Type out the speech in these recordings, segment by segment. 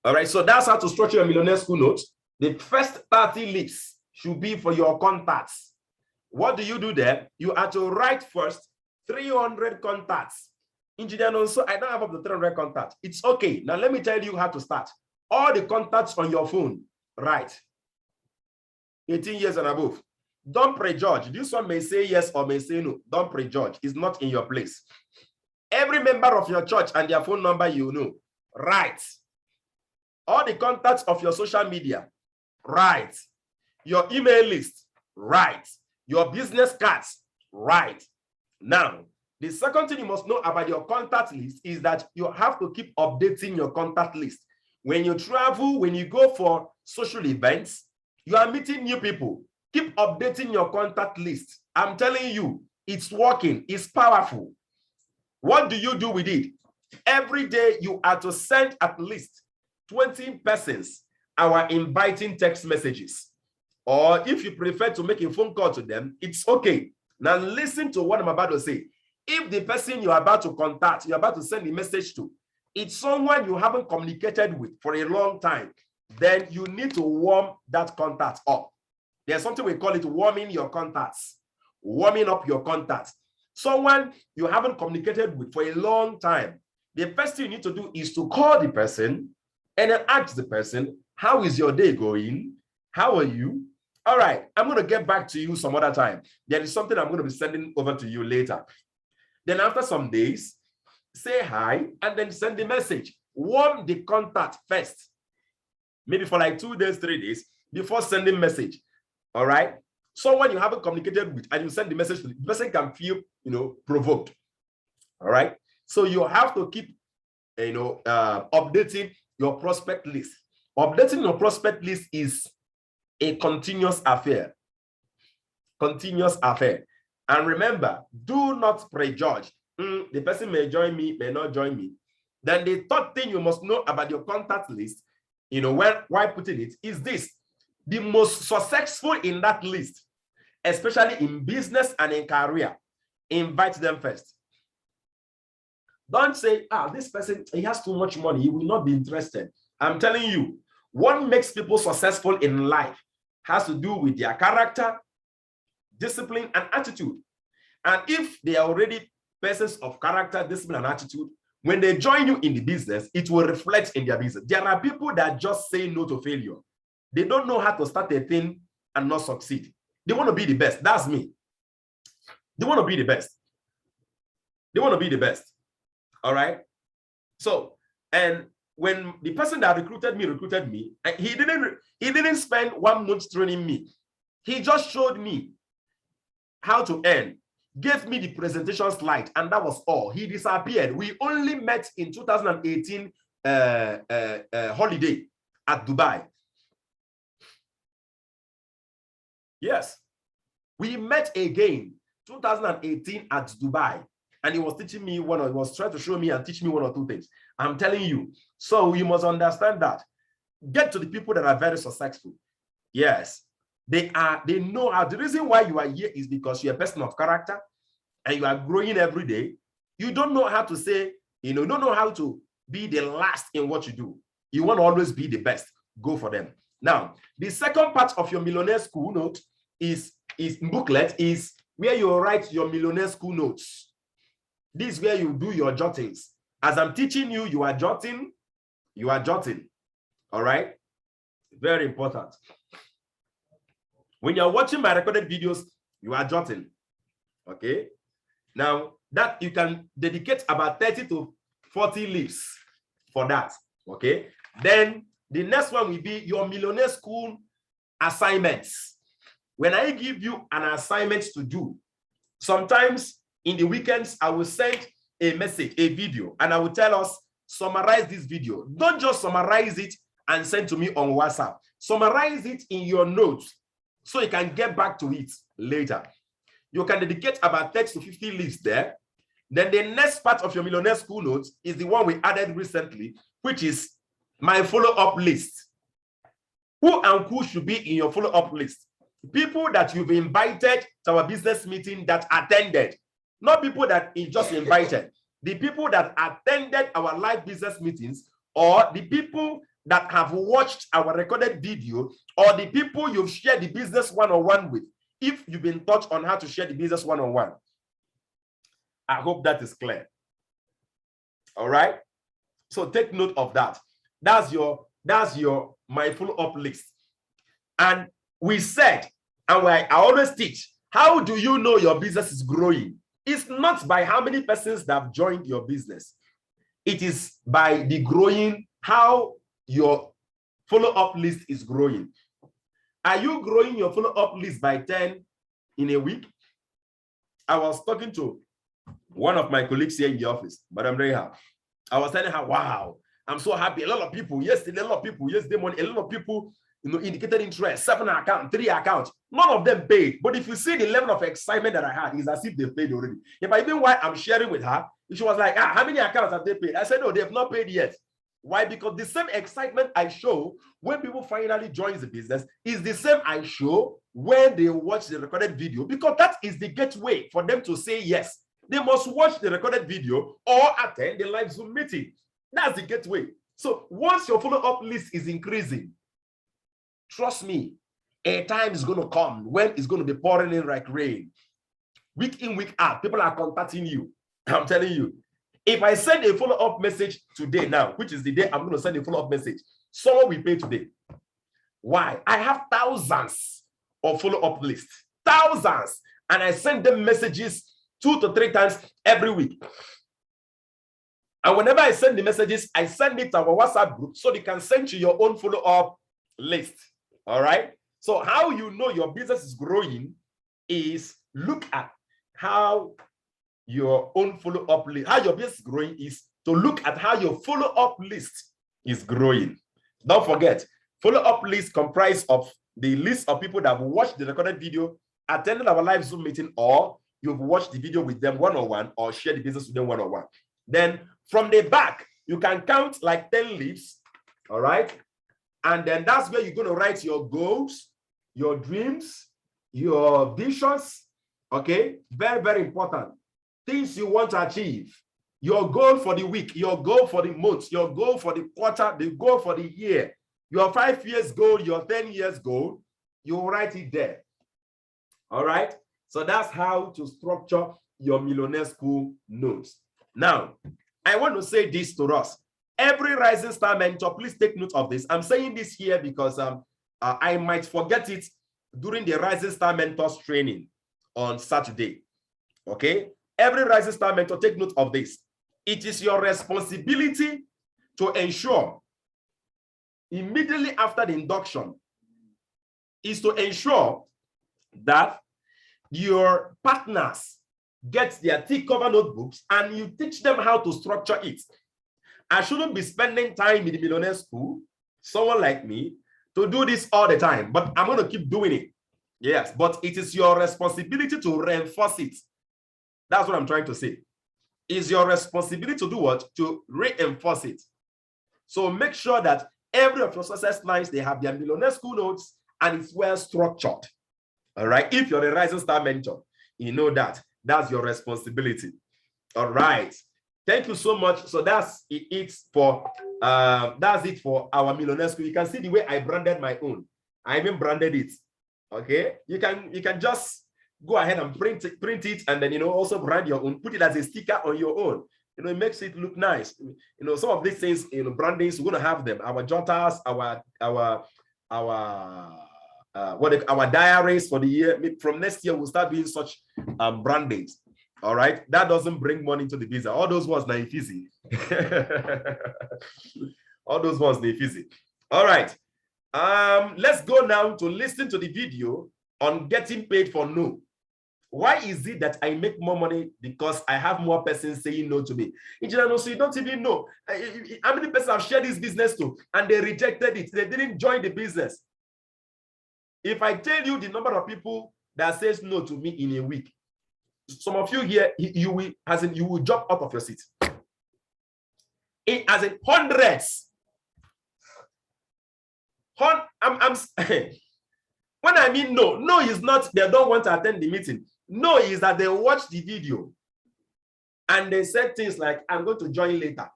All right, so that's how to structure a millionaire school note. The first 30 lists should be for your contacts. What do you do there? You have to write first 300 contacts. Engineer, also, I don't have up to 300 contacts. It's okay. Now, let me tell you how to start. All the contacts on your phone, right? 18 years and above. Don't prejudge. This one may say yes or may say no. Don't prejudge. It's not in your place. Every member of your church and their phone number, you know. Right. All the contacts of your social media, right. Your email list, right. Your business cards, right. Now, the second thing you must know about your contact list is that you have to keep updating your contact list. When you travel, when you go for social events, you are meeting new people. Keep updating your contact list. I'm telling you, it's working, it's powerful. What do you do with it? Every day you are to send at least 20 persons our inviting text messages. Or if you prefer to make a phone call to them, it's okay. Now listen to what I'm about to say. If the person you're about to contact, you're about to send a message to, it's someone you haven't communicated with for a long time, then you need to warm that contact up. There's something we call it warming your contacts, warming up your contacts. Someone you haven't communicated with for a long time, the first thing you need to do is to call the person and then ask the person, how is your day going? How are you? All right, I'm going to get back to you some other time. There is something I'm going to be sending over to you later. Then after some days, say hi and then send the message. Warm the contact first. Maybe for like 2 days, 3 days before sending message. All right. Someone you haven't communicated with and you send the message to, the person can feel, provoked. All right. So you have to keep, updating your prospect list. Updating your prospect list is a continuous affair. Continuous affair. And remember, do not prejudge. The person may join me, may not join me. Then the third thing you must know about your contact list, why putting it, is this. The most successful in that list, especially in business and in career, invite them first. Don't say, this person, he has too much money, he will not be interested. I'm telling you, what makes people successful in life has to do with their character, discipline, and attitude. And if they are already persons of character, discipline, and attitude, when they join you in the business, it will reflect in their business. There are people that just say no to failure. They don't know how to start a thing and not succeed. They want to be the best. That's me. They want to be the best. They want to be the best. All right. So, and when the person that recruited me, he didn't spend 1 month training me. He just showed me how to earn, gave me the presentation slide, and that was all. He disappeared. We only met in 2018 holiday at Dubai. Yes, we met again 2018 at Dubai, and he was teaching me he was trying to show me and teach me 1 or 2 things. I'm telling you. So you must understand that. Get to the people that are very successful. Yes, they know how. The reason why you are here is because you're a person of character and you are growing every day. You don't know how to say, you don't know how to be the last in what you do. You want to always be the best. Go for them. Now, the second part of your millionaire school note is booklet is where you write your millionaire school notes. This is where you do your jottings. As I'm teaching you, you are jotting. You are jotting. All right? Very important. When you're watching my recorded videos, you are jotting. Okay? Now, that you can dedicate about 30 to 40 leaves for that. Okay? Then the next one will be your millionaire school assignments. When I give you an assignment to do, sometimes in the weekends, I will send a message, a video, and I will tell us, summarize this video. Don't just summarize it and send to me on WhatsApp. Summarize it in your notes so you can get back to it later. You can dedicate about 30 to 50 leaves there. Then the next part of your millionaire school notes is the one we added recently, which is my follow-up list. Who and who should be in your follow-up list? People that you've invited to our business meeting that attended, not people that you just invited. The people that attended our live business meetings, or the people that have watched our recorded video, or the people you've shared the business one-on-one with, if you've been taught on how to share the business one-on-one. I hope that is clear. All right. So take note of that. That's your my follow-up list. And we said, and I always teach, how do you know your business is growing? It's not by how many persons that have joined your business. It is by the growing, how your follow-up list is growing. Are you growing your follow-up list by 10 in a week? I was talking to one of my colleagues here in the office, Madam Reha. I was telling her, wow, I'm so happy. A lot of people, yesterday, a lot of people, yesterday morning, a lot of people, indicated interest, 7 accounts, 3 accounts. None of them paid. But if you see the level of excitement that I had, it's as if they paid already. If I even why I'm sharing with her, she was like, how many accounts have they paid? I said, no, they have not paid yet. Why? Because the same excitement I show when people finally join the business is the same I show when they watch the recorded video, because that is the gateway for them to say yes. They must watch the recorded video or attend the live Zoom meeting. That's the gateway. So once your follow-up list is increasing, trust me, a time is going to come when it's going to be pouring in like rain. Week in, week out, people are contacting you. I'm telling you, if I send a follow-up message today now, which is the day I'm going to send a follow-up message, someone will pay today. Why? I have thousands of follow-up lists, thousands, and I send them messages 2 to 3 times every week. And whenever I send the messages, I send it to our WhatsApp group so they can send you your own follow-up list. All right. So how you know your business is growing is look at how your own follow-up list, how your business is growing is to look at how your follow-up list is growing. Don't forget, follow-up list comprise of the list of people that have watched the recorded video, attended our live Zoom meeting, or you've watched the video with them one-on-one or shared the business with them one-on-one. Then from the back, you can count like 10 leaves. All right. And then that's where you're going to write your goals, your dreams, your visions. Okay. Very, very important. Things you want to achieve. Your goal for the week, your goal for the month, your goal for the quarter, the goal for the year, your 5 years goal, your 10 years goal, you write it there. All right. So that's how to structure your Millionaire School notes. Now, I want to say this to us. Every Rising Star mentor, please take note of this. I'm saying this here because I might forget it during the Rising Star Mentors training on Saturday. Okay? Every Rising Star mentor, take note of this. It is your responsibility to ensure immediately after the induction is to ensure that your partners get their thick-cover notebooks and you teach them how to structure it. I shouldn't be spending time in the Millionaire School, someone like me, to do this all the time, but I'm going to keep doing it. Yes, but it is your responsibility to reinforce it. That's what I'm trying to say. It's your responsibility to do what? To reinforce it. So make sure that every of your success lines, they have their Millionaire School notes and it's well structured. All right. If you're a Rising Star mentor, you know that. That's your responsibility. All right. Thank you so much. So that's it for our Millionaire School. You can see the way I branded my own. I even branded it. Okay. You can just go ahead and print it and then also brand your own, put it as a sticker on your own. It makes it look nice. Some of these things, brandings, we're gonna have them. Our jotters, our diaries for the year. From next year, we'll start doing such brandings. All right, that doesn't bring money to the business. All those ones are easy. All those ones are easy. All right, let's go now to listen to the video on getting paid for no. Why is it that I make more money? Because I have more persons saying no to me. So you don't even know how many persons have shared this business to and they rejected it. They didn't join the business. If I tell you the number of people that says no to me in a week, some of you here, you will jump out of your seat. As in hundreds. When I mean no is not they don't want to attend the meeting. No is that they watch the video and they said things like, I'm going to join later.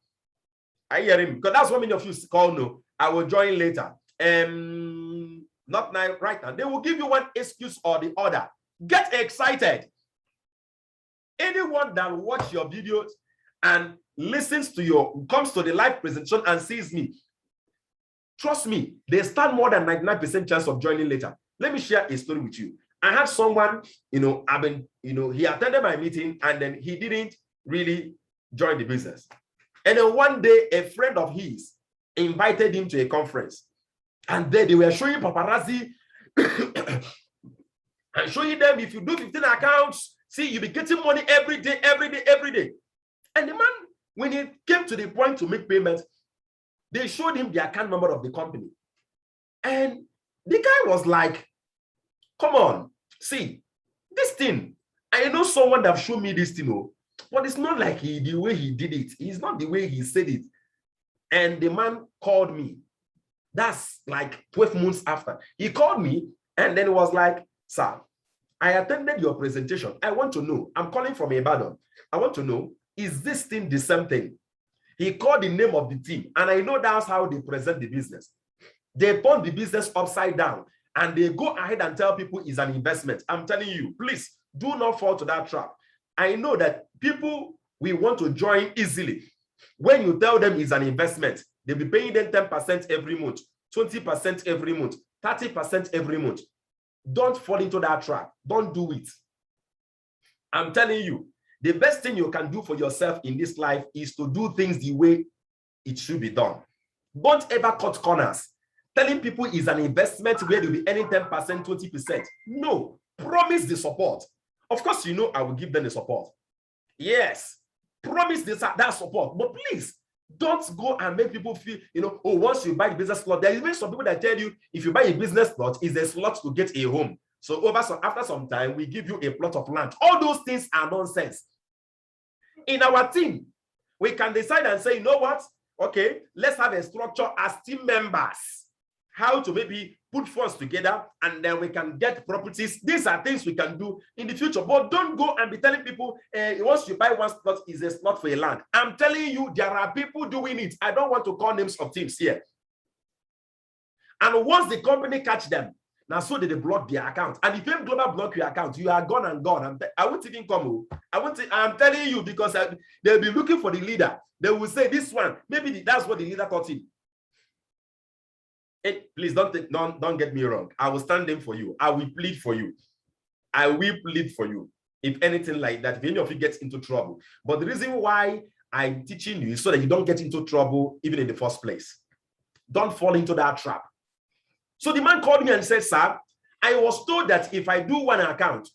I hear him, because that's what many of you call no. I will join later. Not now, right now. They will give you one excuse or the other. Get excited. Anyone that watch your videos and listens to comes to the live presentation and sees me, trust me, they stand more than 99% chance of joining later. Let me share a story with you. I had someone, he attended my meeting and then he didn't really join the business. And then one day, a friend of his invited him to a conference. And then they were showing paparazzi and showing them, if you do 15 accounts, see, you'll be getting money every day, every day, every day. And the man, when he came to the point to make payment, they showed him the account number of the company. And the guy was like, come on, see, this thing, I know someone that showed me this thing, but it's not like the way he did it. It's not the way he said it. And the man called me. That's like 12 months after. He called me and then it was like, sir, I attended your presentation. I want to know. I'm calling from Ibadan. I want to know, is this thing the same thing? He called the name of the team. And I know that's how they present the business. They turn the business upside down and they go ahead and tell people it's an investment. I'm telling you, please do not fall to that trap. I know that people will want to join easily. When you tell them it's an investment, they'll be paying them 10% every month, 20% every month, 30% every month. Don't fall into that trap. Don't do it. I'm telling you, the best thing you can do for yourself in this life is to do things the way it should be done. Don't ever cut corners. Telling people is an investment where they'll be earning 10%, 20%. No, promise the support. Of course, I will give them the support. Yes, promise that support. But please, don't go and make people feel, once you buy the business slot, there is even some people that tell you, if you buy a business slot, it's a slot to get a home. So after some time, we give you a plot of land. All those things are nonsense. In our team, we can decide and say, you know what? Okay, let's have a structure as team members. How to maybe put funds together and then we can get properties. These are things we can do in the future. But don't go and be telling people, once you buy one slot, is a slot for a land. I'm telling you, there are people doing it. I don't want to call names of teams here. And once the company catch them, now so they block their account. And if you global block your account, you are gone and gone. I won't even come. I'm telling you, because they'll be looking for the leader. They will say this one, maybe that's what the leader taught him. Please don't get me wrong. I will stand in for you. I will plead for you. I will plead for you. If anything like that, if any of you gets into trouble. But the reason why I'm teaching you is so that you don't get into trouble even in the first place. Don't fall into that trap. So the man called me and said, sir, I was told that if I do one account,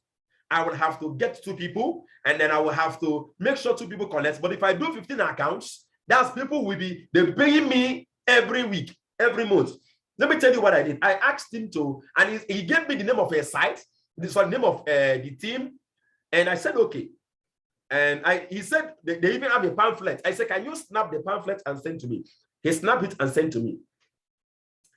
I will have to get 2 people and then I will have to make sure 2 people collect. But if I do 15 accounts, that's people will be, they're paying me every week, every month. Let me tell you what I did. I asked him to, and he gave me the name of a site, the name of the team, and I said, okay. And he said, they even have a pamphlet. I said, can you snap the pamphlet and send to me? He snapped it and sent to me.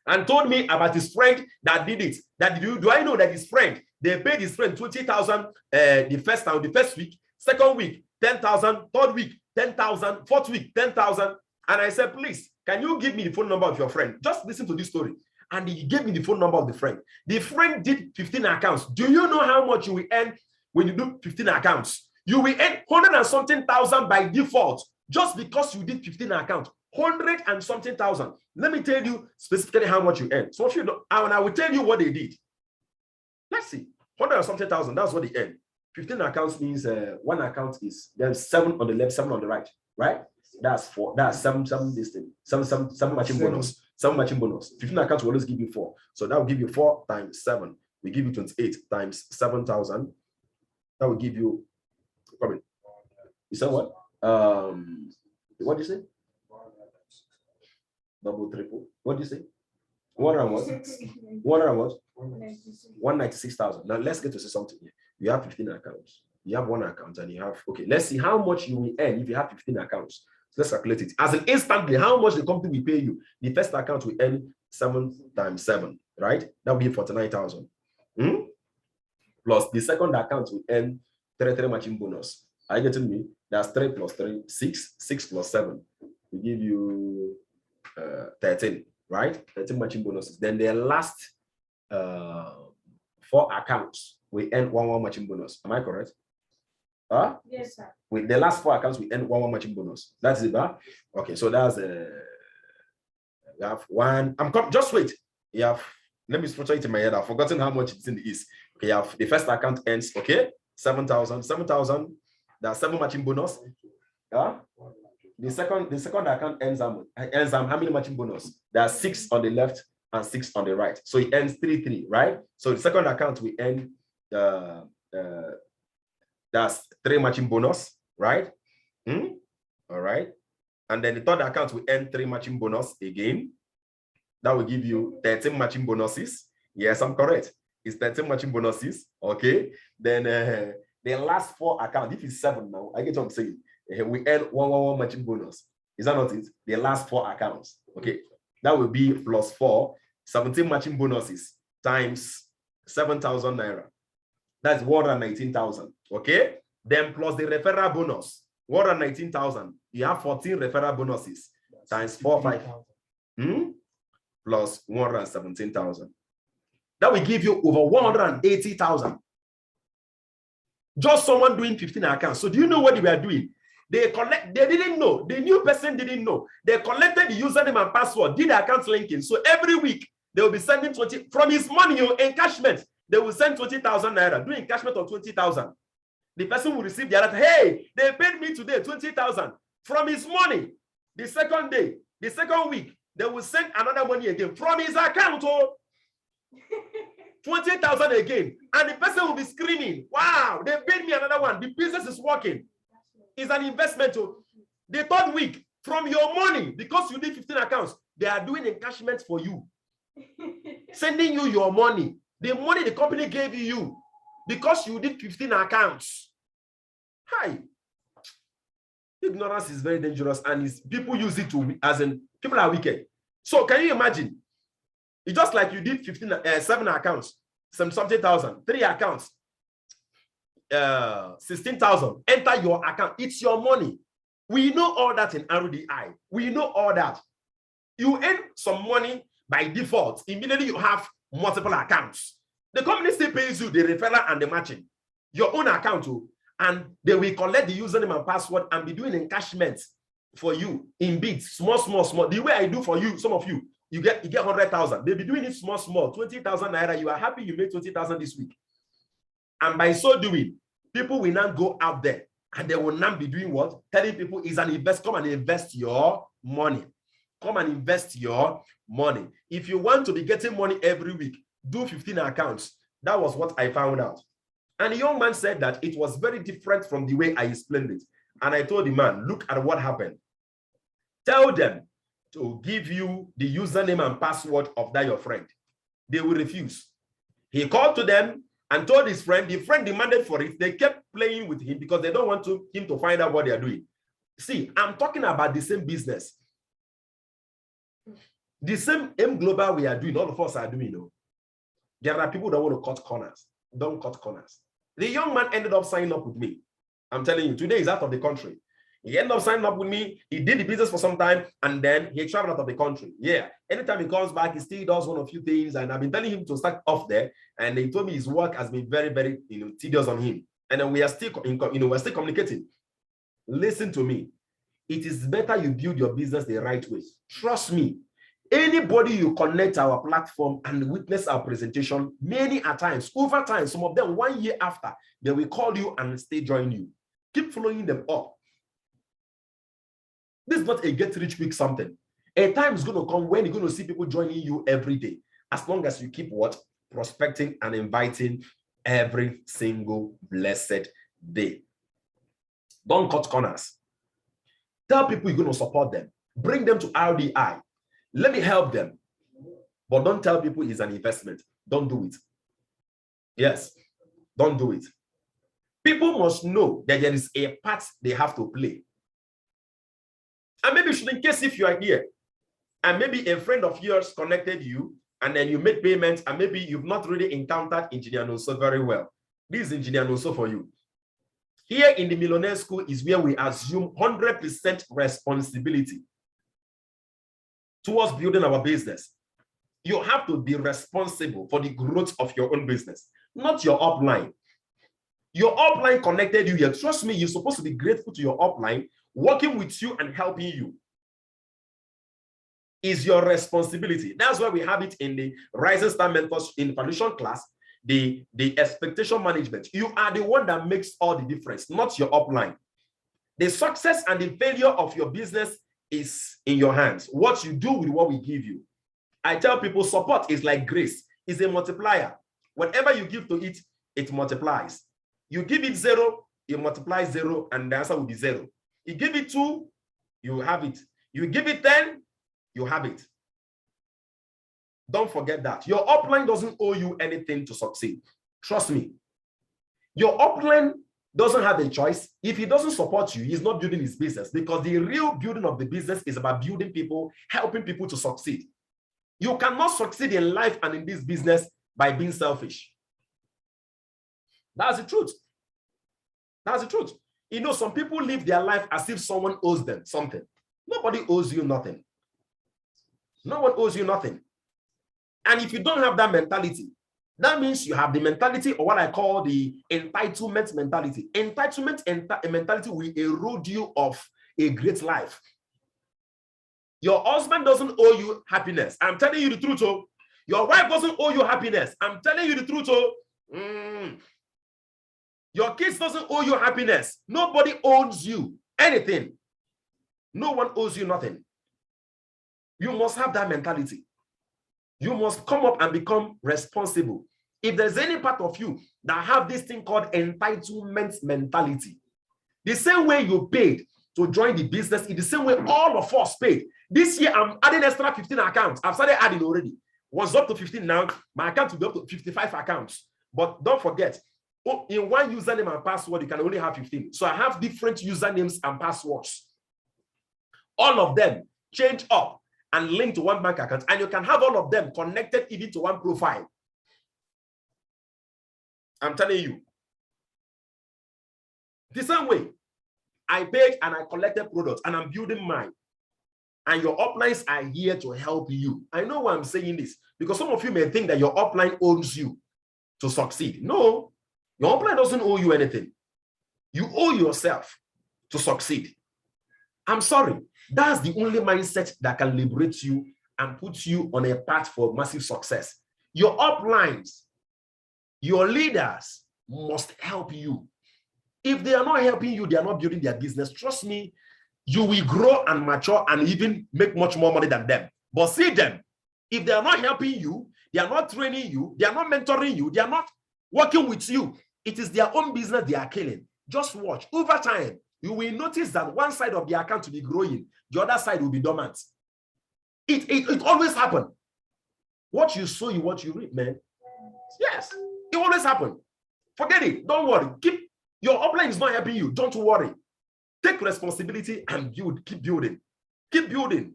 And told me about his friend that did it. That do I know that his friend, they paid his friend 20,000 the first week, second week, 10,000, third week, 10,000, fourth week, 10,000. And I said, please, can you give me the phone number of your friend? Just listen to this story. And he gave me the phone number of the friend. The friend did 15 accounts. Do you know how much you will earn when you do 15 accounts? You will earn 100 and something thousand by default, just because you did 15 accounts. 100 and something thousand. Let me tell you specifically how much you earn. So if you know, and I will tell you what they did. Let's see. 100 and something thousand, that's what they earn. 15 accounts means one account is there's 7 on the left, 7 on the right, right? That's 4. That's some this thing. Some matching bonus. Some matching bonus. 15 accounts will always give you 4. So that will give you 4 times 7. We give you 28 times 7,000. That will give you. Come in. You said what? What do you say? Double, triple. What do you say? 196,000. Now let's get to say something here. You have 15 accounts. You have 1 account and you have, okay, let's see how much you will earn if you have 15 accounts. So let's calculate it. As in instantly, how much the company will pay you. The first account will earn 7 times 7, right? That will be 49,000. Plus the second account will earn 3 matching bonus. Are you getting me? That's 3 plus 3, 6, 6 plus 7. we give you 13, right? 13 matching bonuses. Then the last 4 accounts, we earn 1 matching bonus. Am I correct? Huh? Yes, sir. With the last 4 accounts, we earn 1 matching bonus. That's it, huh? Okay, so that's we have 1. Just wait. You have, let me structure it in my head. I've forgotten how much it's in the East. Okay, you have the first account ends, okay, 7,000. 7,000. That's 7 matching bonus. Huh? The second account ends how many matching bonus? There's 6 on the left and 6 on the right. So it ends 3-3, right? So the second account we end that's 3 matching bonus, right? All right. And then the third account we end 3 matching bonus again. That will give you 13 matching bonuses. Yes, I'm correct. It's 13 matching bonuses. Okay. Then the last 4 accounts, if it's 7 now, I get what I'm saying. We earn 1 matching bonus. Is that not it? The last 4 accounts. Okay. That will be plus 4, 17 matching bonuses times 7,000 naira. That's 119,000. Okay. Then plus the referral bonus, 119,000. You have 14 referral bonuses times 4, 5. Plus 117,000. That will give you over 180,000. Just someone doing 15 accounts. So do you know what they were doing? They didn't know. The new person didn't know. They collected the username and password, did the account linking. So every week they will be sending 20 from his money, encashment. They will send 20,000 naira, do encashment of 20,000. The person will receive the alert. Hey, they paid me today 20,000 from his money. The second day, the second week, they will send another money again from his account. 20,000 again. And the person will be screaming, wow, they paid me another one. The business is working. It's an investment. The third week, from your money, because you did 15 accounts, they are doing encashment for you. Sending you your money. The money the company gave you because you did 15 accounts. Hi. Ignorance is very dangerous, and people use it to, as in, people are wicked. So can you imagine? It's just like you did 7 accounts, something thousand, 3 accounts, 16,000. Enter your account. It's your money. We know all that in RDI. We know all that. You earn some money by default. Immediately you have multiple accounts. The company still pays you the referral and the matching. Your own account too. And they will collect the username and password and be doing encashments for you in bits, small. The way I do for you, some of you, you get 100,000. They'll be doing it small, 20,000 naira. You are happy you made 20,000 this week. And by so doing, people will now go out there and they will now be doing what? Telling people it's an invest. Come and invest your money. Come and invest your money. If you want to be getting money every week, do 15 accounts. That was what I found out. And the young man said that it was very different from the way I explained it. And I told the man, look at what happened. Tell them to give you the username and password of that your friend. They will refuse. He called to them and told his friend. The friend demanded for it. They kept playing with him because they don't want him to find out what they are doing. See, I'm talking about the same business. The same M Global we are doing, all of us are doing. There are people that want to cut corners. Don't cut corners. The young man ended up signing up with me. I'm telling you, today he's out of the country. He ended up signing up with me. He did the business for some time, and then he traveled out of the country. Yeah. Anytime he comes back, he still does one or few things. And I've been telling him to start off there. And he told me his work has been very, very tedious on him. And then we are still, we're still communicating. Listen to me. It is better you build your business the right way. Trust me. Anybody you connect our platform and witness our presentation, many a times, over time, some of them 1 year after, they will call you and stay join you. Keep following them up. This is not a get rich quick something. A time is going to come when you're going to see people joining you every day. As long as you keep what? Prospecting and inviting every single blessed day. Don't cut corners. Tell people you're going to support them. Bring them to RDI. Let me help them. But don't tell people it's an investment. Don't do it. Yes, don't do it. People must know that there is a part they have to play. And maybe in case if you are here, and maybe a friend of yours connected you, and then you made payments, and maybe you've not really encountered Engineer Nonso very well. This is Engineer Nonso for you. Here in the Millionaire School is where we assume 100% responsibility. towards building our business. You have to be responsible for the growth of your own business, not your upline. Your upline connected you here. Trust me, you're supposed to be grateful to your upline, working with you and helping you. Is your responsibility. That's why we have it in the Rising Star Mentors in Foundation class, the expectation management. You are the one that makes all the difference, not your upline. The success and the failure of your business is in your hands. What you do with what we give you. I tell people support is like grace. It's a multiplier. Whatever you give to it, it multiplies. You give it 0, it multiplies 0, and the answer will be 0. You give it 2, you have it. You give it 10, you have it. Don't forget that. Your upline doesn't owe you anything to succeed. Trust me. Your upline doesn't have a choice. If he doesn't support you, he's not building his business, because the real building of the business is about building people, helping people to succeed. You cannot succeed in life and in this business by being selfish. That's the truth. That's the truth. You know, some people live their life as if someone owes them something. Nobody owes you nothing. No one owes you nothing. And if you don't have that mentality, that means you have the mentality, or what I call the entitlement mentality. Entitlement mentality will erode you of a great life. Your husband doesn't owe you happiness. I'm telling you the truth. Oh. Your wife doesn't owe you happiness. I'm telling you the truth. Oh. Your kids doesn't owe you happiness. Nobody owes you anything. No one owes you nothing. You must have that mentality. You must come up and become responsible. If there's any part of you that have this thing called entitlement mentality, the same way you paid to join the business, in the same way all of us paid. This year, I'm adding extra 15 accounts. I've started adding already. Was up to 15 now. My account will be up to 55 accounts. But don't forget, in one username and password, you can only have 15. So I have different usernames and passwords. All of them change up and link to one bank account, and you can have all of them connected even to one profile. I'm telling you. The same way, I paid and I collected products, and I'm building mine. And your uplines are here to help you. I know why I'm saying this, because some of you may think that your upline owns you to succeed. No, your upline doesn't owe you anything. You owe yourself to succeed. I'm sorry. That's the only mindset that can liberate you and put you on a path for massive success. Your uplines, your leaders must help you. If they are not helping you, they are not building their business. Trust me, you will grow and mature and even make much more money than them. But see them, if they are not helping you, they are not training you, they are not mentoring you, they are not working with you, it is their own business they are killing. Just watch. Over time, you will notice that one side of the account will be growing, the other side will be dormant. It always happens. What you sow, what you reap, man. Yes, it always happens. Forget it. Don't worry. Your upline is not helping you. Don't worry. Take responsibility and build. Keep building. Keep building.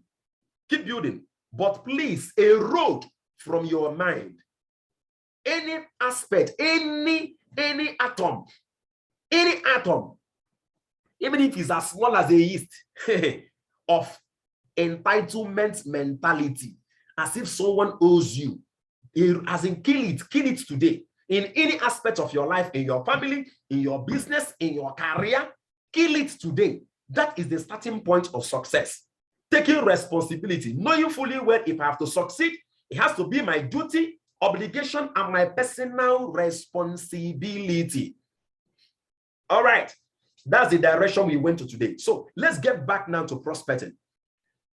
Keep building. But please, erode from your mind any aspect, any atom, even if it's as small as a yeast, of entitlement mentality, as if someone owes you. As in, kill it today. In any aspect of your life, in your family, in your business, in your career, kill it today. That is the starting point of success. Taking responsibility, knowing fully well if I have to succeed, it has to be my duty, obligation, and my personal responsibility. All right, that's the direction we went to today. So let's get back now to prospecting.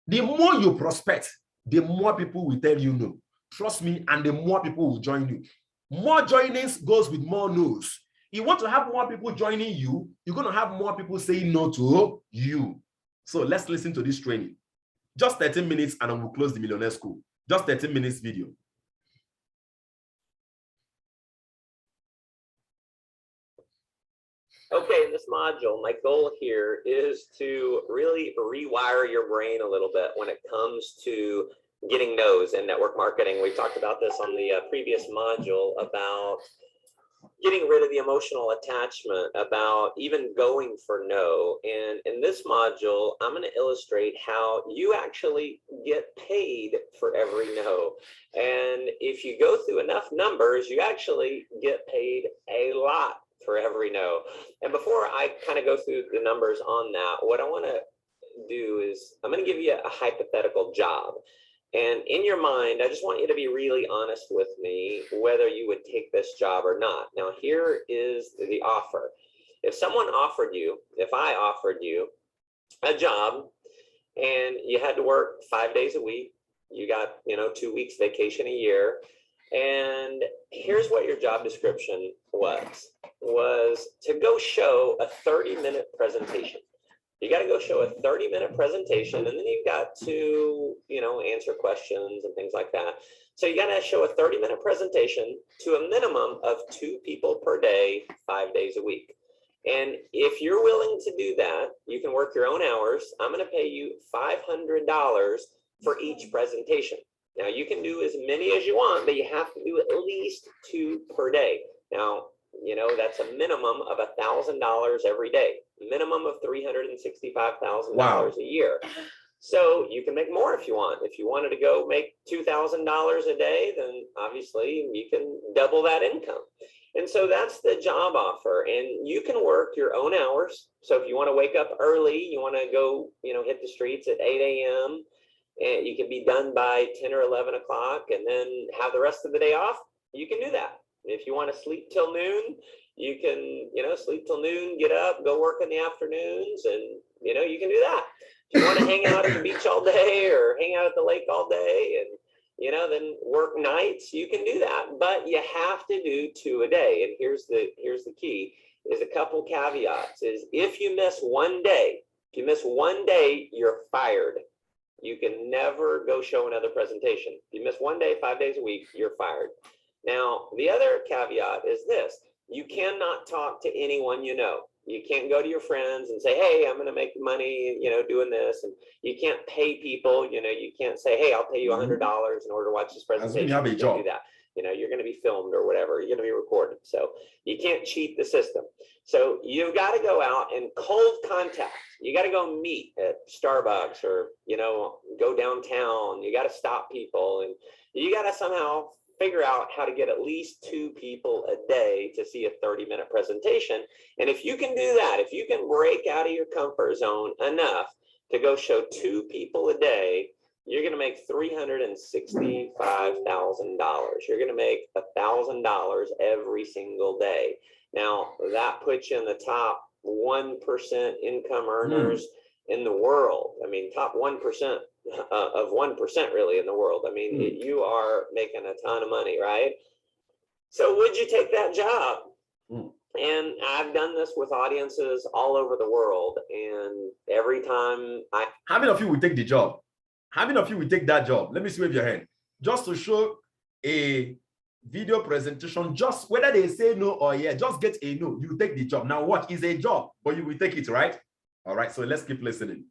The more you prospect, the more people will tell you no. Trust me, and the more people will join you. More joinings goes with more no's. You want to have more people joining you, you're going to have more people saying no to you. So let's listen to this training. Just 13 minutes and then we'll close the Millionaire School. Just 13 minutes video. Okay, in this module, my goal here is to really rewire your brain a little bit when it comes to getting no's in network marketing. We talked about this on the previous module about getting rid of the emotional attachment about even going for no. And in this module, I'm going to illustrate how you actually get paid for every no. And if you go through enough numbers, you actually get paid a lot for every no. And before I kind of go through the numbers on that, what I want to do is I'm going to give you a hypothetical job. And in your mind, I just want you to be really honest with me whether you would take this job or not. Now, here is the offer. If someone offered you, if I offered you a job and you had to work 5 days a week, you got, 2 weeks vacation a year, and here's what your job description was to go show a 30-minute presentation. You got to go show a 30-minute presentation, and then you've got to, answer questions and things like that. So you got to show a 30-minute presentation to a minimum of 2 people per day, 5 days a week. And if you're willing to do that, you can work your own hours. I'm going to pay you $500 for each presentation. Now, you can do as many as you want, but you have to do at least 2 per day. Now, that's a minimum of $1,000 every day, minimum of $365,000 a year. So you can make more if you want. If you wanted to go make $2,000 a day, then obviously you can double that income. And so that's the job offer, and you can work your own hours. So if you want to wake up early, you want to go, hit the streets at 8 a.m., and you can be done by 10 or 11 o'clock and then have the rest of the day off, you can do that. If you want to sleep till noon, you can, sleep till noon, get up, go work in the afternoons, and, you can do that. If you want to hang out at the beach all day or hang out at the lake all day and, then work nights, you can do that. But you have to do 2 a day. And here's the key, is a couple caveats, is if you miss 1 day, you're fired. You can never go show another presentation. If you miss 1 day, 5 days a week, you're fired. Now, the other caveat is this: you cannot talk to anyone you know. You can't go to your friends and say, hey, I'm going to make money, doing this. And you can't pay people, you can't say, hey, I'll pay you $100 in order to watch this presentation. You have a job. Do that. You're going to be filmed or whatever. You're going to be recorded. So you can't cheat the system. So you've got to go out and cold contact. You got to go meet at Starbucks or, go downtown. You got to stop people, and you got to somehow figure out how to get at least 2 people a day to see a 30-minute presentation. And if you can do that, if you can break out of your comfort zone enough to go show 2 people a day, you're going to make $365,000. You're going to make $1,000 every single day. Now, that puts you in the top 1% income earners in the world. I mean, top 1% of 1% really in the world. I mean, you are making a ton of money, right? So would you take that job? And I've done this with audiences all over the world. And every time How many of you would take the job? How many of you would take that job? Let me see, wave your hand. Just to show a video presentation, just whether they say no or yeah, just get a no, you take the job. Now what is a job, but you will take it, right? All right, so let's keep listening.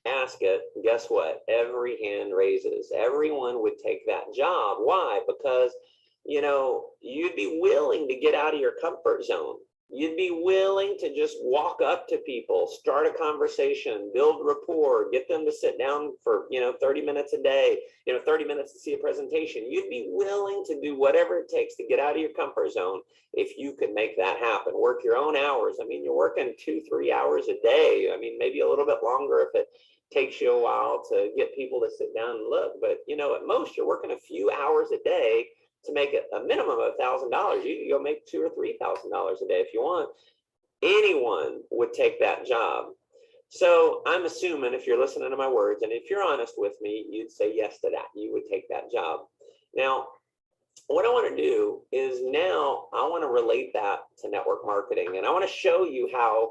Ask it, guess what? Every hand raises. Everyone would take that job. Why? Because, you'd be willing to get out of your comfort zone. You'd be willing to just walk up to people, start a conversation, build rapport, get them to sit down for, 30 minutes a day, 30 minutes to see a presentation. You'd be willing to do whatever it takes to get out of your comfort zone if you could make that happen. Work your own hours. I mean, you're working 2-3 hours a day. I mean, maybe a little bit longer if it takes you a while to get people to sit down and look. But, at most you're working a few hours a day to make it a minimum of $1,000. You can go make $2,000 or $3,000 a day if you want. Anyone would take that job. So I'm assuming if you're listening to my words, and if you're honest with me, you'd say yes to that. You would take that job. Now, what I want to do is now I want to relate that to network marketing, and I want to show you how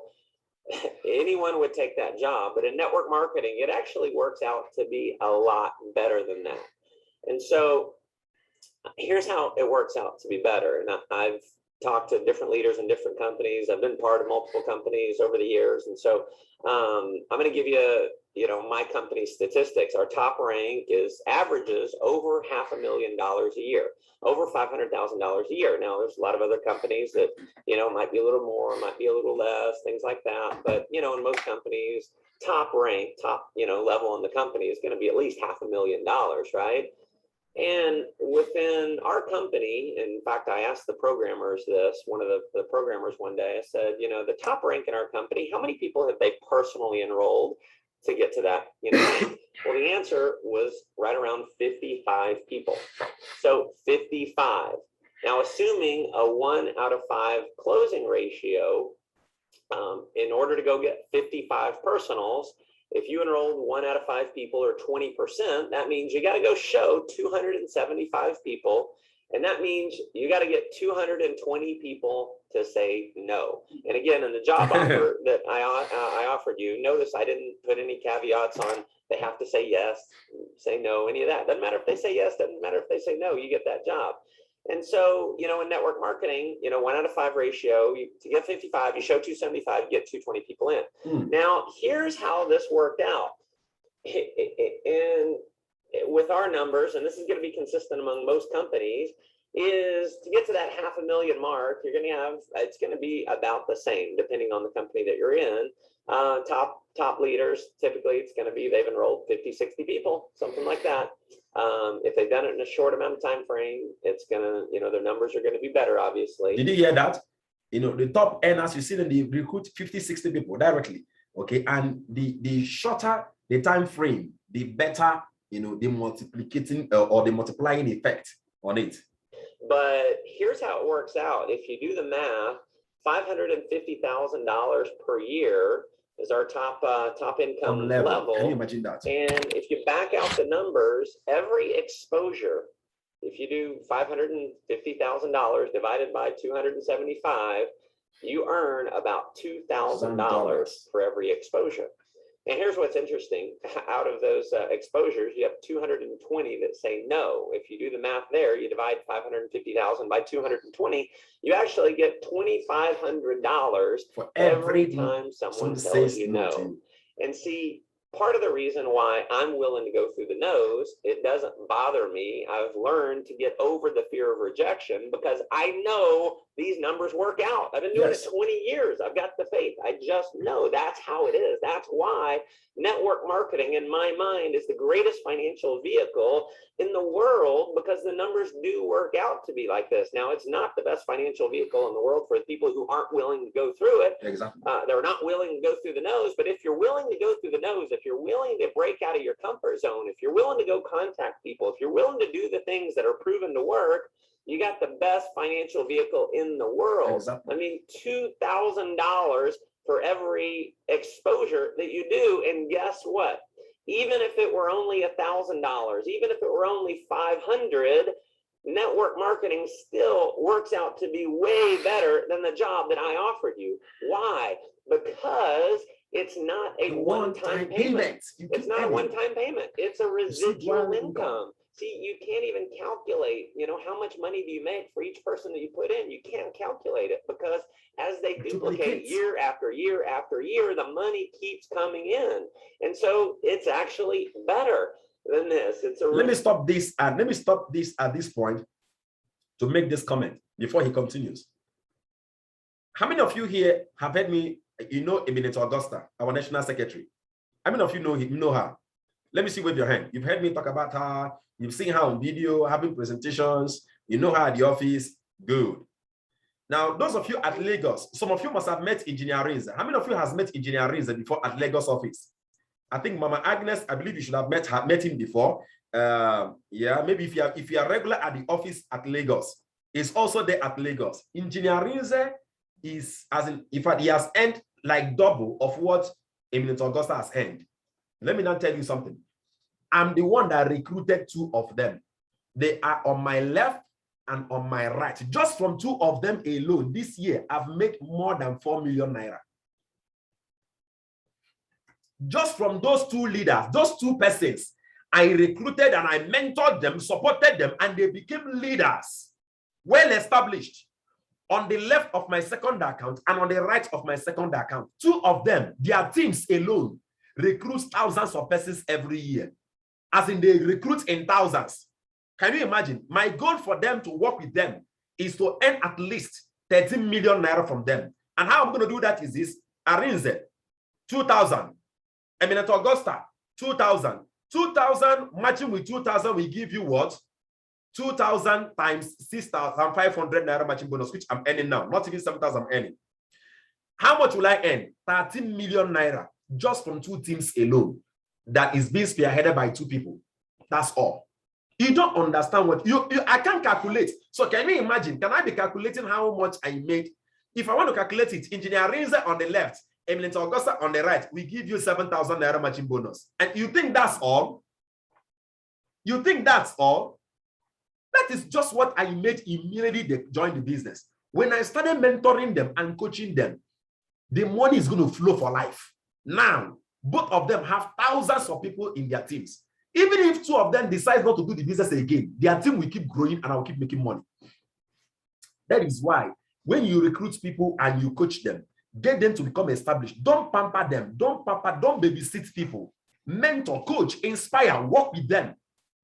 anyone would take that job. But in network marketing, it actually works out to be a lot better than that. And so here's how it works out to be better. And I've talked to different leaders in different companies. I've been part of multiple companies over the years. And so I'm going to give you, my company statistics. Our top rank is averages over $500,000 a year, over $500,000 a year. Now, there's a lot of other companies that, might be a little more, might be a little less, things like that. But, in most companies, top rank, top, level in the company is going to be at least $500,000, right? And within our company, in fact, I asked the programmers this, one of the programmers one day, I said, the top rank in our company, how many people have they personally enrolled to get to that? Well, the answer was right around 55 people. So 55. Now, assuming a 1 out of 5 closing ratio, in order to go get 55 personals, if you enrolled 1 out of 5 people or 20%, that means you got to go show 275 people. And that means you got to get 220 people to say no. And again, in the job offer that I offered you, notice I didn't put any caveats on they have to say yes, say no, any of that. Doesn't matter if they say yes, doesn't matter if they say no, you get that job. And so, in network marketing, 1 out of 5 ratio, to get 55, you show 275, you get 220 people in. Now, here's how this worked out. And with our numbers, and this is going to be consistent among most companies, is to get to that $500,000 mark, it's going to be about the same, depending on the company that you're in. Top leaders, typically it's going to be they've enrolled 50, 60 people, something like that. If they've done it in a short amount of time frame, it's going to, their numbers are going to be better, obviously. Did you hear that? The top earners, you see them, they recruit 50, 60 people directly. Okay. And the shorter the time frame, the better, the multiplicating or the multiplying effect on it. But here's how it works out. If you do the math, $550,000 per year is our top income level. Can you imagine that? And if you back out the numbers, every exposure, if you do $550,000 divided by 275, you earn about $2,000 for every exposure. And here's what's interesting. Out of those exposures, you have 220 that say no. If you do the math there, you divide 550,000 by 220, you actually get $2,500 for every time someone tells you no. And see, part of the reason why I'm willing to go through the no's, it doesn't bother me. I've learned to get over the fear of rejection because I know these numbers work out. I've been doing it 20 years. I've got the faith. I just know that's how it is. That's why network marketing, in my mind, is the greatest financial vehicle in the world because the numbers do work out to be like this. Now, it's not the best financial vehicle in the world for people who aren't willing to go through it. Exactly. They're not willing to go through the no's, but if you're willing to go through the no's, if you're willing to break out of your comfort zone, if you're willing to go contact people, if you're willing to do the things that are proven to work, you got the best financial vehicle in the world. Exactly. I mean, $2,000 for every exposure that you do. And guess what? Even if it were only $1,000, even if it were only $500, network marketing still works out to be way better than the job that I offered you. Why? Because it's not a one-time payment. It's not a one-time payment. It's a residual income. See, you can't even calculate, how much money do you make for each person that you put in? You can't calculate it because as they duplicate year after year after year, the money keeps coming in. And so it's actually better than this. Let me stop this at this point to make this comment before he continues. How many of you here have heard me, Eminent Augusta, our National Secretary? How many of you know her? Let me see, wave your hand. You've heard me talk about her. You've seen her on video, having presentations. You know her at the office. Good. Now, those of you at Lagos, some of you must have met Engineer Rinza. How many of you has met Engineer Rinza before at Lagos office? I think Mama Agnes, I believe you should have met him before. Maybe if you are regular at the office at Lagos, he's also there at Lagos. Engineer Rinza is, in fact, he has earned like double of what Eminent Augusta has earned. Let me now tell you something. I'm the one that recruited 2 of them. They are on my left and on my right. Just from 2 of them alone, this year, I've made more than 4 million naira. Just from those 2 leaders, those 2 persons, I recruited and I mentored them, supported them, and they became leaders, well established. On the left of my second account and on the right of my second account, two of them, their teams alone recruits thousands of persons every year. As in, they recruit in thousands. Can you imagine? My goal for them to work with them is to earn at least 13 million naira from them. And how I'm going to do that is this: Arinze, 2,000. Eminent Augusta, 2,000. 2,000 matching with 2,000 will give you what? 2,000 times 6,500 naira matching bonus, which I'm earning now. Not even 7,000 I'm earning. How much will I earn? 13 million naira just from two teams alone. That is being spearheaded by two people. That's all. You don't understand what I can't calculate. So can you imagine? Can I be calculating how much I made? If I want to calculate it, Engineer Rinze on the left, Eminent Augusta on the right, we give you 7,000 naira matching bonus. And you think that's all? You think that's all? That is just what I made immediately they joined the business. When I started mentoring them and coaching them, the money is going to flow for life. Now, both of them have thousands of people in their teams. Even if two of them decide not to do the business again, their team will keep growing and I will keep making money. That is why when you recruit people and you coach them, get them to become established. Don't pamper them. Don't babysit people. Mentor, coach, inspire, work with them.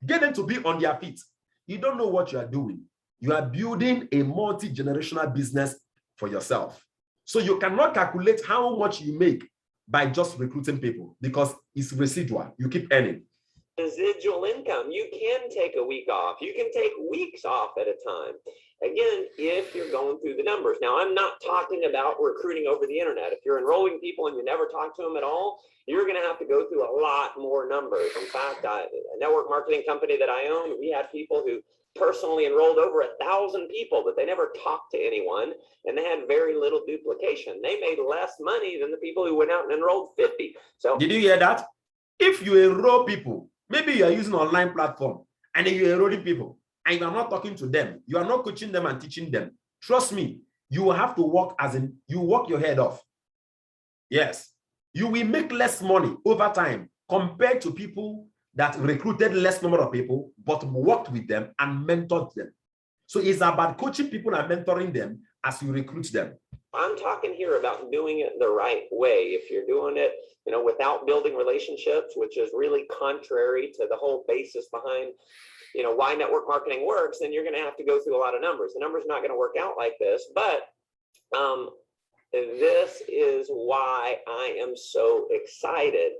Get them to be on their feet. You don't know what you are doing. You are building a multi-generational business for yourself. So you cannot calculate how much you make by just recruiting people because it's residual. You keep earning. Residual income. You can take a week off. You can take weeks off at a time. Again, if you're going through the numbers. Now, I'm not talking about recruiting over the internet. If you're enrolling people and you never talk to them at all, you're going to have to go through a lot more numbers. In fact, a network marketing company that I own, we had people who personally enrolled over 1,000 people, but they never talked to anyone, and they had very little duplication. They made less money than the people who went out and enrolled 50. So, did you hear that? If you enroll people, maybe you are using an online platform and you're enrolling people and you are not talking to them, you are not coaching them and teaching them. Trust me, you will have to work as in you work your head off. Yes, you will make less money over time compared to people that recruited less number of people, but worked with them and mentored them. So it's about coaching people and mentoring them as you recruit them. I'm talking here about doing it the right way. If you're doing it, without building relationships, which is really contrary to the whole basis behind, why network marketing works, then you're going to have to go through a lot of numbers. The numbers not going to work out like this, but this is why I am so excited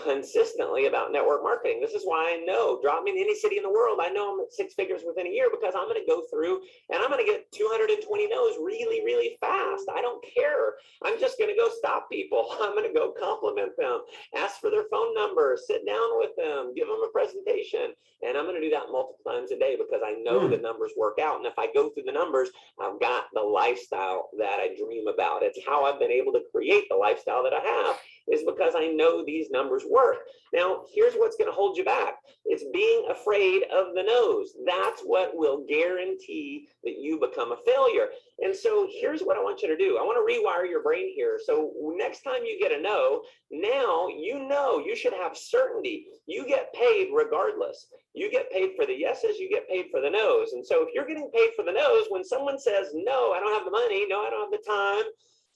consistently about network marketing. This is why I know, drop me in any city in the world, I know I'm at 6 figures within a year, because I'm going to go through and I'm going to get 220 no's really, really fast. I don't care. I'm just going to go stop people. I'm going to go compliment them, ask for their phone number, sit down with them, give them a presentation. And I'm going to do that multiple times a day because I know the numbers work out. And if I go through the numbers, I've got the lifestyle that I dream about. It's how I've been able to create the lifestyle that I have, is because I know these numbers work. Now, here's what's going to hold you back. It's being afraid of the no's. That's what will guarantee that you become a failure. And so here's what I want you to do. I want to rewire your brain here. So next time you get a no, now you should have certainty. You get paid regardless. You get paid for the yeses, you get paid for the no's. And so if you're getting paid for the no's, when someone says, no, I don't have the money, no, I don't have the time,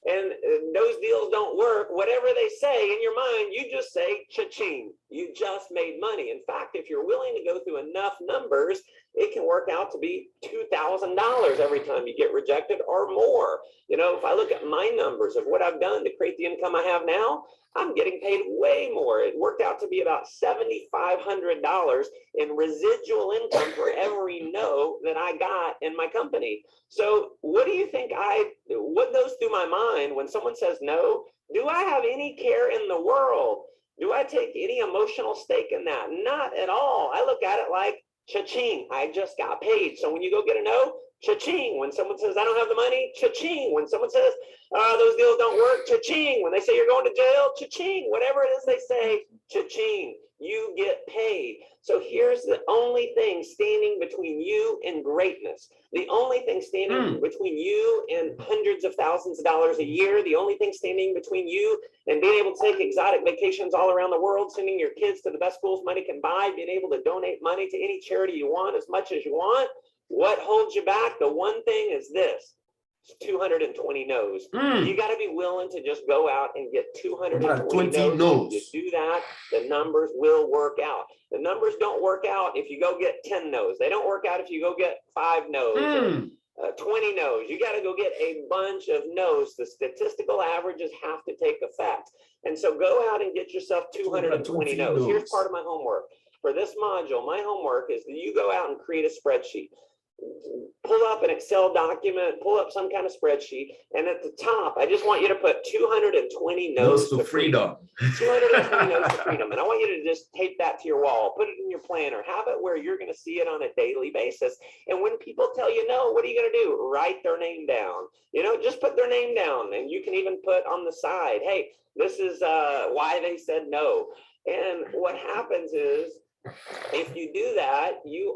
and those deals don't work, whatever they say in your mind, you just say, cha-ching, you just made money. In fact, if you're willing to go through enough numbers, it can work out to be $2,000 every time you get rejected or more. If I look at my numbers of what I've done to create the income I have now, I'm getting paid way more. It worked out to be about $7,500 in residual income for every no that I got in my company. So what do you think what goes through my mind when someone says no? Do I have any care in the world? Do I take any emotional stake in that? Not at all. I look at it like, cha-ching, I just got paid. So when you go get a no, cha-ching. When someone says, I don't have the money, cha-ching. When someone says, those deals don't work, cha-ching. When they say you're going to jail, cha-ching. Whatever it is they say, cha-ching. You get paid. So here's the only thing standing between you and greatness. The only thing standing between you and hundreds of thousands of dollars a year. The only thing standing between you and being able to take exotic vacations all around the world, sending your kids to the best schools money can buy, being able to donate money to any charity you want as much as you want. What holds you back? The one thing is this: 220 no's. You got to be willing to just go out and get 220 no's. no's. You do that, the numbers will work out. The numbers don't work out if you go get 10 no's. They don't work out if you go get 5 no's. 20 no's. You got to go get a bunch of no's. The statistical averages have to take effect. And so go out and get yourself 220 no's. Here's part of my homework. For this module, my homework is that you go out and create a spreadsheet. Pull up an Excel document, pull up some kind of spreadsheet, and at the top, I just want you to put 220 no's to freedom. 220 no's to freedom. And I want you to just tape that to your wall, put it in your planner, have it where you're going to see it on a daily basis. And when people tell you no, what are you going to do? Write their name down. You know, just put their name down. And you can even put on the side, hey, this is why they said no. And what happens is, if you do that, you're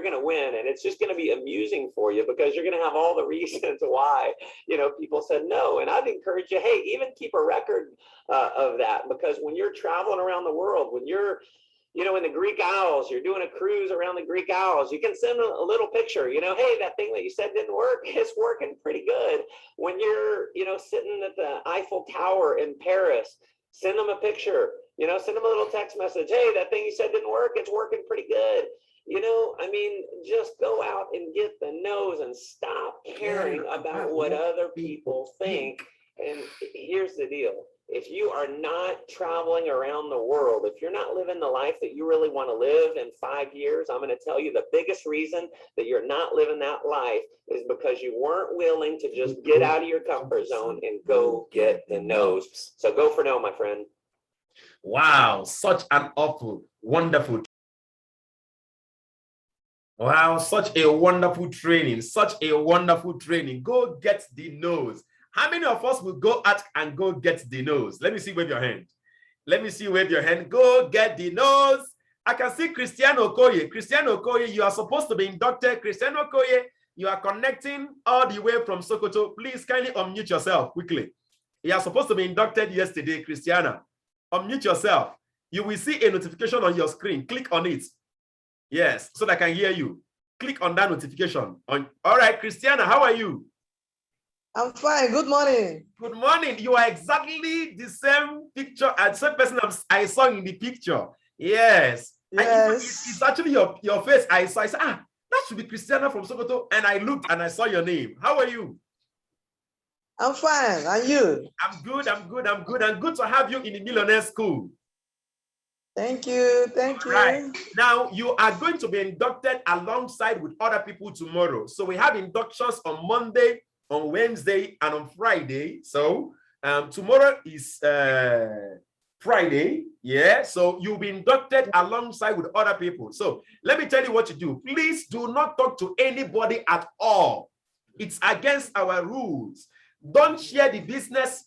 going to win, and it's just going to be amusing for you because you're going to have all the reasons why, you know, people said no. And I'd encourage you, hey, even keep a record of that, because when you're traveling around the world, when you're, you know, in the Greek Isles, you're doing a cruise around the Greek Isles, you can send a little picture, you know, hey, that thing that you said didn't work, it's working pretty good. When you're, you know, sitting at the Eiffel Tower in Paris, send them a picture. You know, send them a little text message. Hey, that thing you said didn't work. It's working pretty good. You know, I mean, just go out and get the no's and stop caring about what other people think. And here's the deal. If you are not traveling around the world, if you're not living the life that you really want to live in 5 years, I'm going to tell you the biggest reason that you're not living that life is because you weren't willing to just get out of your comfort zone and go get the no's. So go for no, my friend. Wow, such an awful, wonderful. Wow, such a wonderful training, such a wonderful training. Go get the nose. How many of us will go out and go get the nose? Let me see, wave your hand. Let me see, wave your hand. Go get the nose. I can see Cristiano Okoye. Cristiano Okoye, you are supposed to be inducted. Cristiano Okoye, you are connecting all the way from Sokoto. Please kindly unmute yourself quickly. You are supposed to be inducted yesterday, Cristiana. Unmute yourself. You will see a notification on your screen. Click on it. Yes, so that I can hear you. Click on that notification. All right, Christiana, how are you? I'm fine. Good morning. Good morning. You are exactly the same picture and same person I saw in the picture. Yes. Yes. It's actually your face. I said, that should be Christiana from Sokoto. And I looked and I saw your name. How are you? I'm fine. And you? I'm good. And good to have you in the Millionaire School. Thank you. Thank you. Right. Now, you are going to be inducted alongside with other people tomorrow. So we have inductions on Monday, on Wednesday, and on Friday. So tomorrow is Friday. Yeah. So you'll be inducted alongside with other people. So let me tell you what to do. Please do not talk to anybody at all. It's against our rules. Don't share the business,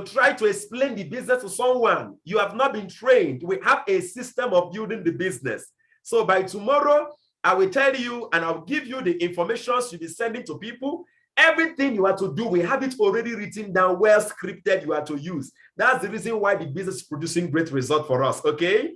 try to explain the business to someone. You have not been trained. We have a system of building the business. So by tomorrow, I will tell you and I'll give you the information you'll be sending to people. Everything you are to do, we have it already written down, well scripted you are to use. That's the reason why the business is producing great results for us, okay?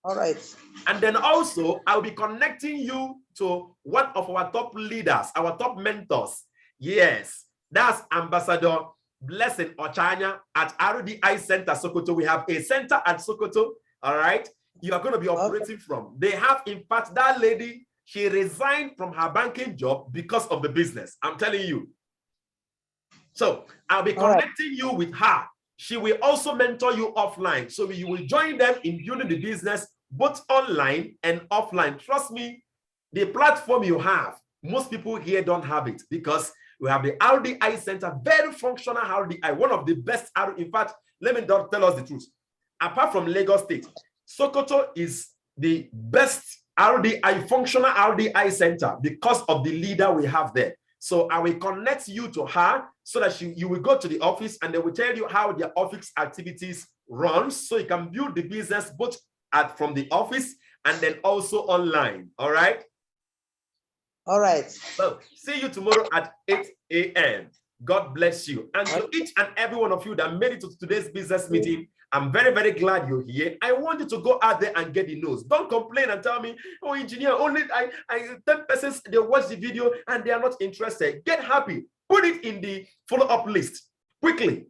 All right. And then also, I'll be connecting you to one of our top leaders, our top mentors. Yes. That's Ambassador Blessing Ochanya at RDI Center Sokoto. We have a center at Sokoto, all right? You are going to be operating from. They have, in fact, that lady, she resigned from her banking job because of the business. I'm telling you. So I'll be connecting you with her. She will also mentor you offline. So you will join them in building the business, both online and offline. Trust me, the platform you have, most people here don't have it because we have the RDI Center, very functional RDI, one of the best. In fact, let me tell us the truth. Apart from Lagos State, Sokoto is the best RDI, functional RDI center because of the leader we have there. So I will connect you to her so that you will go to the office and they will tell you how their office activities run so you can build the business both from the office and then also online. All right? All right. So see you tomorrow at 8 a.m. God bless you. And to each and every one of you that made it to today's business meeting, I'm very, very glad you're here. I want you to go out there and get the news. Don't complain and tell me, oh, engineer, only 10 persons, they watch the video and they are not interested. Get happy. Put it in the follow-up list quickly.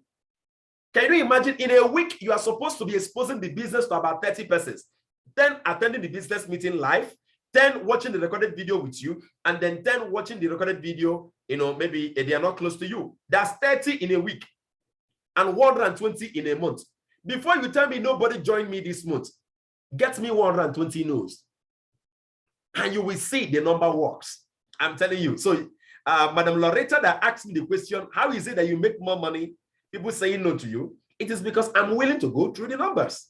Can you imagine in a week, you are supposed to be exposing the business to about 30 persons, 10 attending the business meeting live, 10 watching the recorded video with you, and then 10 watching the recorded video, maybe they are not close to you. That's 30 in a week and 120 in a month. Before you tell me nobody joined me this month, get me 120 no's. And you will see the number works. I'm telling you. So, Madam Loretta that asked me the question, how is it that you make more money? People saying no to you. It is because I'm willing to go through the numbers.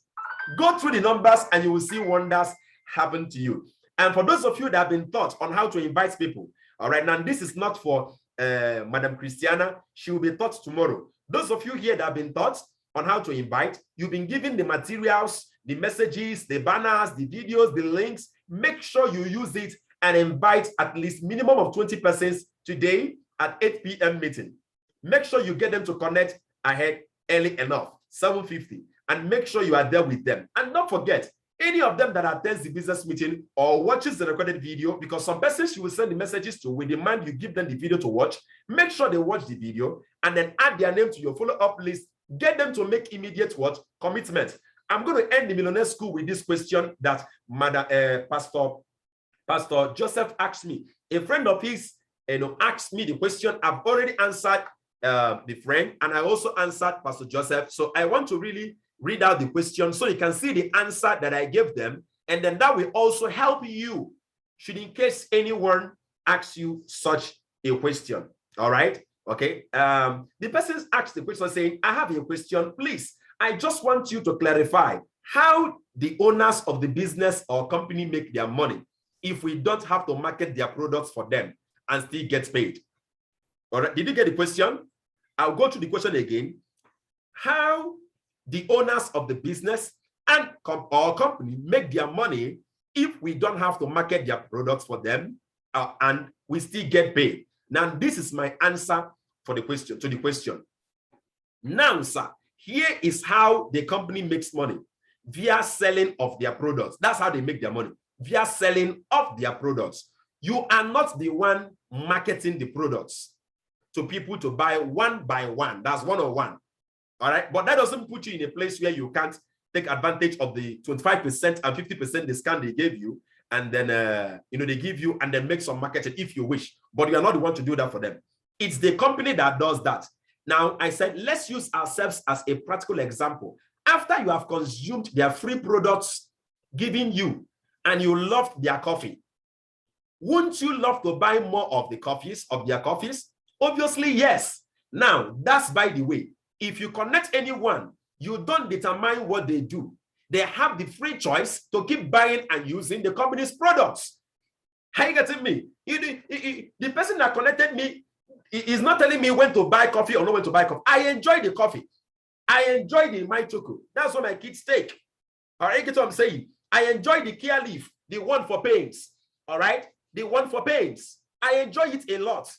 Go through the numbers and you will see wonders happen to you. And for those of you that have been taught on how to invite people, all right, now this is not for Madam Christiana. She will be taught tomorrow. Those of you here that have been taught on how to invite, you've been given the materials, the messages, the banners, the videos, the links. Make sure you use it and invite at least minimum of 20 persons today at 8 p.m. meeting. Make sure you get them to connect ahead early enough, 7:50, and make sure you are there with them. And don't forget, any of them that attends the business meeting or watches the recorded video, because some persons you will send the messages to, we demand you give them the video to watch. Make sure they watch the video and then add their name to your follow-up list. Get them to make immediate commitment. I'm going to end the Millionaire School with this question that Pastor Joseph asked me. A friend of his asked me the question. I've already answered the friend, and I also answered Pastor Joseph. So I want to really read out the question so you can see the answer that I gave them, and then that will also help you should in case anyone asks you such a question. All right. Okay. The person asked the question saying, I have a question, please. I just want you to clarify how the owners of the business or company make their money if we don't have to market their products for them and still get paid. All right. Did you get the question? I'll go to the question again. How the owners of the business and our company make their money if we don't have to market their products for them and we still get paid. Now, this is my answer for the question, to the question. Now, sir, here is how the company makes money via selling of their products. That's how they make their money, via selling of their products. You are not the one marketing the products to people to buy one by one. That's one-on-one. All right, but that doesn't put you in a place where you can't take advantage of the 25% and 50% discount they gave you, and then they give you and then make some marketing if you wish. But you are not the one to do that for them. It's the company that does that. Now, I said, let's use ourselves as a practical example. After you have consumed their free products given you and you loved their coffee, wouldn't you love to buy more of their coffees? Obviously, yes. Now, that's by the way. If you connect anyone, you don't determine what they do. They have the free choice to keep buying and using the company's products. Are you getting me? The person that connected me is not telling me when to buy coffee or not when to buy coffee. I enjoy the coffee. I enjoy the my choco. That's what my kids take. All right, get what I'm saying? I enjoy the Kia Leaf, the one for pains. All right, the one for pains. I enjoy it a lot.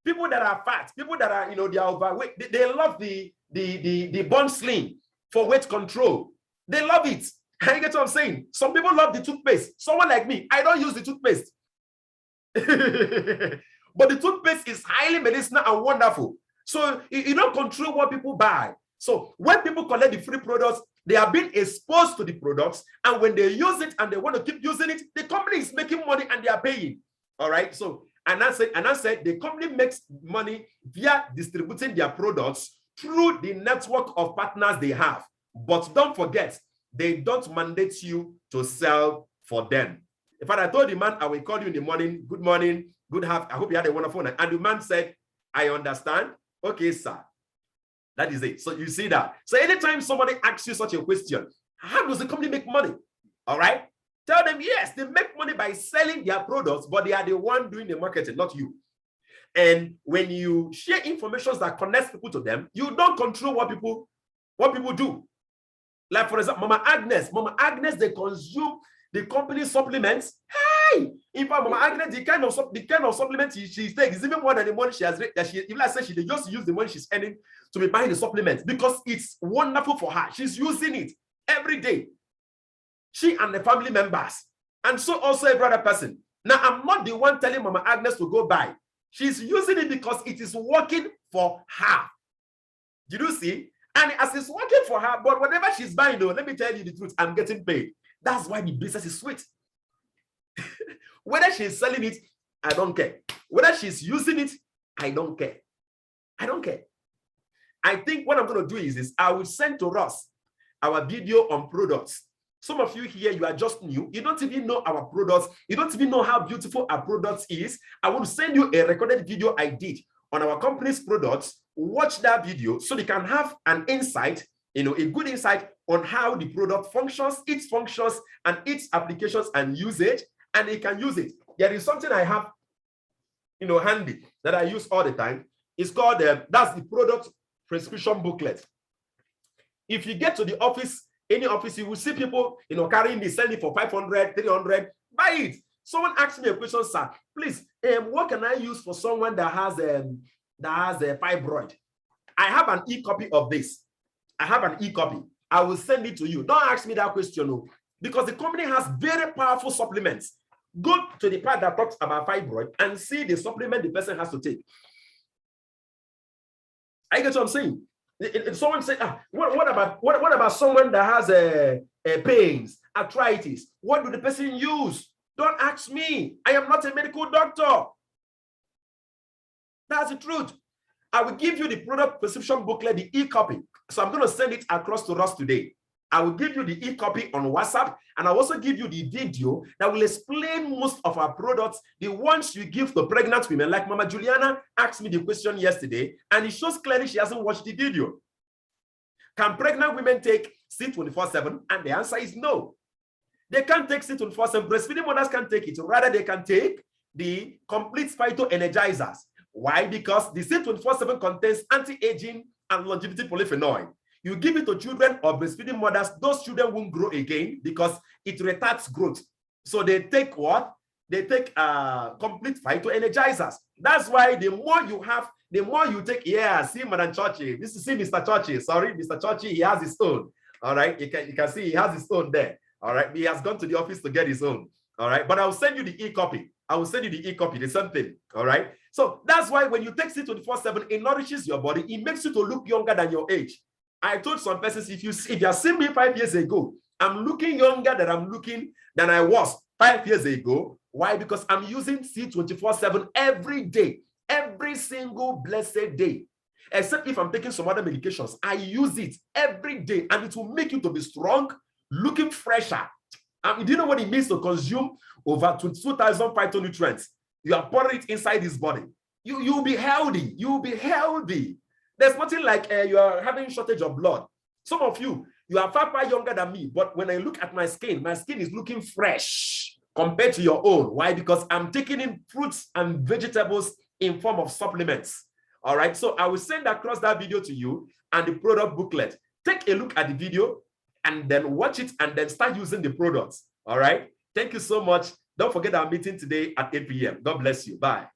People that are fat, people that are, they are overweight, they love the Bond Slim for weight control. They love it. I get what I'm saying? Some people love the toothpaste. Someone like me, I don't use the toothpaste. But the toothpaste is highly medicinal and wonderful. So you don't control what people buy. So when people collect the free products, they are being exposed to the products. And when they use it and they want to keep using it, the company is making money and they are paying. All right. So, and I said the company makes money via distributing their products through the network of partners they have. But don't forget, they don't mandate you to sell for them. In fact, I told the man, I will call you in the morning. Good morning. I hope you had a wonderful night. And the man said, I understand. Okay, sir. That is it. So you see that. So anytime somebody asks you such a question, how does the company make money? All right. Tell them, yes, they make money by selling their products, but they are the one doing the marketing, not you. And when you share information that connects people to them, you don't control what people do. Like, for example, Mama Agnes, they consume the company supplements. Hey, in fact, Mama Agnes, the kind of supplement she takes is even more than the money she has. If I say she just use the money she's earning to be buying the supplements because it's wonderful for her. She's using it every day. She and the family members, and so also every other person. Now, I'm not the one telling Mama Agnes to go buy. She's using it because it is working for her. Did you see? And as it's working for her, but whatever she's buying, though, let me tell you the truth, I'm getting paid. That's why the business is sweet. Whether she's selling it, I don't care. Whether she's using it, I don't care. I don't care. I think what I'm going to do is this. I will send to Ross our video on products. Some of you here, you are just new. You don't even know our products. You don't even know how beautiful our products is. I will send you a recorded video I did on our company's products. Watch that video so you can have an insight, a good insight on how the product functions, its functions, and its applications and usage, and you can use it. There is something I have, handy that I use all the time. It's called, that's the product prescription booklet. If you get to the office, any office, you will see people, carrying this, selling it for 500, 300, buy it. Someone asked me a question, sir, please, what can I use for someone that has a fibroid? I have an e-copy of this. I have an e-copy. I will send it to you. Don't ask me that question, because the company has very powerful supplements. Go to the part that talks about fibroid and see the supplement the person has to take. I get what I'm saying. If someone said, what about someone that has a pains, arthritis? What do the person use? Don't ask me. I am not a medical doctor. That's the truth. I will give you the product prescription booklet, the e-copy. So I'm going to send it across to us today. I will give you the e-copy on WhatsApp, and I'll also give you the video that will explain most of our products, the ones you give to pregnant women. Like Mama Juliana asked me the question yesterday, and it shows clearly she hasn't watched the video. Can pregnant women take C24/7? And the answer is no. They can't take C24/7. Breastfeeding mothers can't take it. Rather, they can take the complete phytoenergizers. Why? Because the C24/7 contains anti-aging and longevity polyphenol. You give it to children or breastfeeding mothers, those children won't grow again because it retards growth. So they take what? They take complete phytoenergizers. That's why the more you have, the more you take. Yeah, see Madam Churchy. This is Mr. Churchy. Sorry, Mr. Churchy, he has his own. All right, you can see he has his own there. All right, he has gone to the office to get his own. All right, but I'll send you the e-copy. I will send you the e-copy, the same thing. All right. So that's why when you take C24/7, it nourishes your body. It makes you to look younger than your age. I told some persons, if you have seen me 5 years ago, I'm looking younger than I was 5 years ago. Why? Because I'm using C24/7 every day, every single blessed day. Except if I'm taking some other medications, I use it every day, and it will make you to be strong, looking fresher. Do you know what it means to consume over 22,000 phytonutrients? You are pouring it inside this body. You'll be healthy. You'll be healthy. There's nothing like you are having shortage of blood. Some of you are far younger than me, but when I look at my skin is looking fresh compared to your own. Why? Because I'm taking in fruits and vegetables in form of supplements. All right, so I will send across that video to you and the product booklet. Take a look at the video and then watch it and then start using the products. All right, thank you so much. Don't forget our meeting today at 8 p.m. God bless you. Bye.